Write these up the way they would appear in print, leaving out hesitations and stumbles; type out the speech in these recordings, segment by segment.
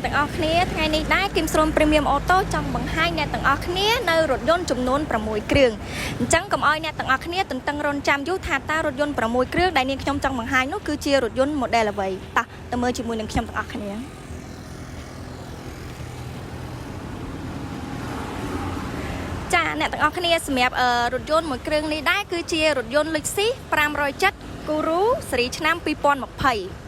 អ្នកទាំងអស់គ្នាថ្ងៃនេះដែរ Kimsrun Premium Auto ចង់បង្ហាញអ្នកទាំងអស់គ្នានៅរថយន្តចំនួន6គ្រឿងអញ្ចឹងកុំឲ្យអ្នកទាំងអស់គ្នាទន្ទឹងរង់ចាំយូរថាតើរថយន្ត6គ្រឿងដែលនាងខ្ញុំចង់បង្ហាញនោះគឺជារថយន្ត model អ្វីតោះទៅមើលជាមួយនឹងខ្ញុំទាំងអស់គ្នាចាអ្នកទាំងអស់គ្នាសម្រាប់រថយន្តមួយគ្រឿងនេះដែរគឺជារថយន្ត Lexus 570 KURO ស៊េរីឆ្នាំ2020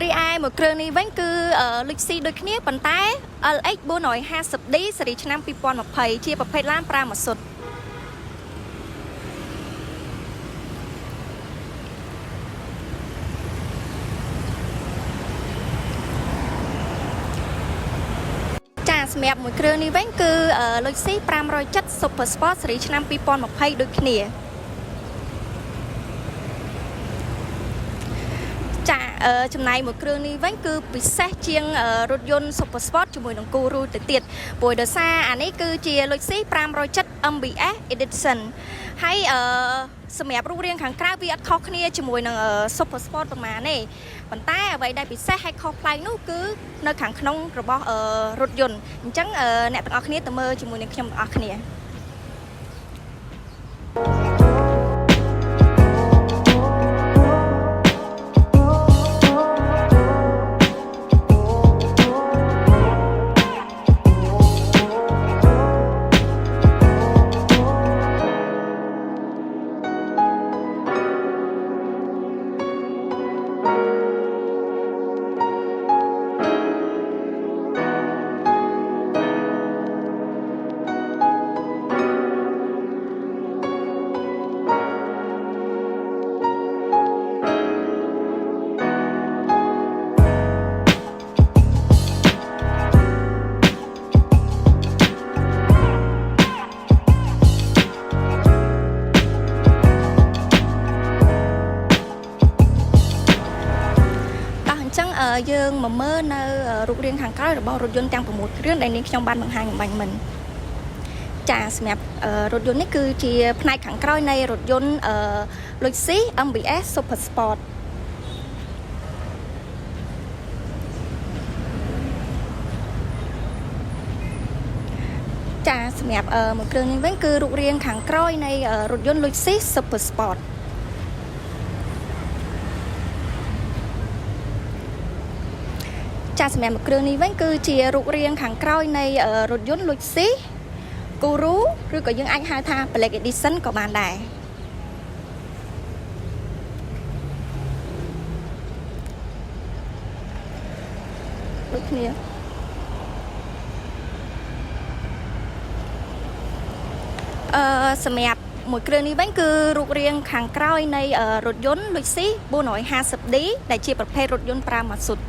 រីឯមួយគ្រឿងនេះវិញគឺ Lexus ដូចគ្នាប៉ុន្តែ LX570D ស៊េរីឆ្នាំ2020ជាប្រភេទឡាន5ម៉ាស៊ុតចាសម្រាប់មួយគ្រឿងនេះវិញគឺ Lexus 570 SUPERSPORT ស៊េរីឆ្នាំ2020ដូចគ្នាចំណាយមួយគ្រឿងនេះវិញគឺពិសេសជាងរថយន្ត SUPERSPORT ជាមួយនឹង KURO ទៅទៀតព្រោះដោយសារអានេះគឺជា Lexus 570 MBS Edition ហើយសម្រាប់រូបរាងខាងក្រៅវាអត់ខុសគ្នាជាមួយនឹង SUPERSPORT ប៉ុន្មានទេប៉ុន្តែអ្វីដែលពិសេសហើយខុសប្លែកនោះគឺនៅខាងក្នុងរបស់រថយន្តអញ្ចឹងអ្នកទាំងអស់គ្នាទៅមើលជាមួយនឹងខ្ញុំទាំងអស់គ្នាយើងមកមើលនៅរូបរាងខាងក្រោយរបស់រថយន្តទាំង6គ្រឿងដែលនាងខ្ញុំបានបង្ហាញអំបញ្ញមិញចាសម្រាប់រថយន្តនេះគឺជាផ្នែកខាងក្រោយនៃរថយន្ត Lexus MBS SUPERSPORT ចាសម្រាប់មួយគ្រឿងនេះវិញគឺរូបរាងខាងក្រោយនៃរថយន្ត Lexus SUPERSPORTចាសម្រាប់មួយគ្រឿងនេះវិញគឺជារូបរាងខាងក្រោយនៃរថយន្ត Lexus KURO ឬក៏យើងអាចហៅថា Black Edition ក៏បានដែរដូចគ្នាសម្រាប់មួយគ្រឿងនេះវិញគឺរូបរាងខាងក្រោយនៃរថយន្ត Lexus 450D ដែលជាប្រភេទរថយន្ត5ម៉ាស៊ុត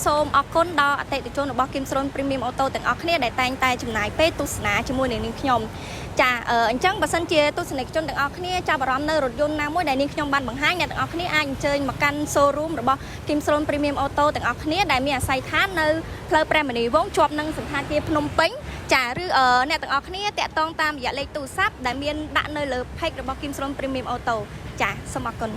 សូមអរគុណដល់អតិថិជនរបស់ Kimsrun Premium Auto ទាំងអស់គ្នាដែលតែងតែចំណាយពេលទស្សនាជាមួយនឹងនាងខ្ញុំចាអញ្ចឹងបើសិនជាទស្សនិកជនទាំងអស់គ្នាចាប់អារម្មណ៍នៅរថយន្តណាមួយដែលនាងខ្ញុំបានបង្ហាញអ្នកទាំងអស់គ្នាអាចអញ្ជើញមកកាន់ showroom របស់ Kimsrun Premium Auto ទាំងអស់គ្នាដែលមានអាស័យដ្ឋាននៅផ្លូវព្រះមនីវង្សជាប់នឹងសណ្ឋាគារភ្នំពេញចាឬអ្នកទាំងអស់គ្នាតាក់ទងតាមរយៈលេខទូរស័ព្ទដែលមានដាក់នៅលើ page របស់ Kimsrun Premium Auto ចាសូមអរគុណ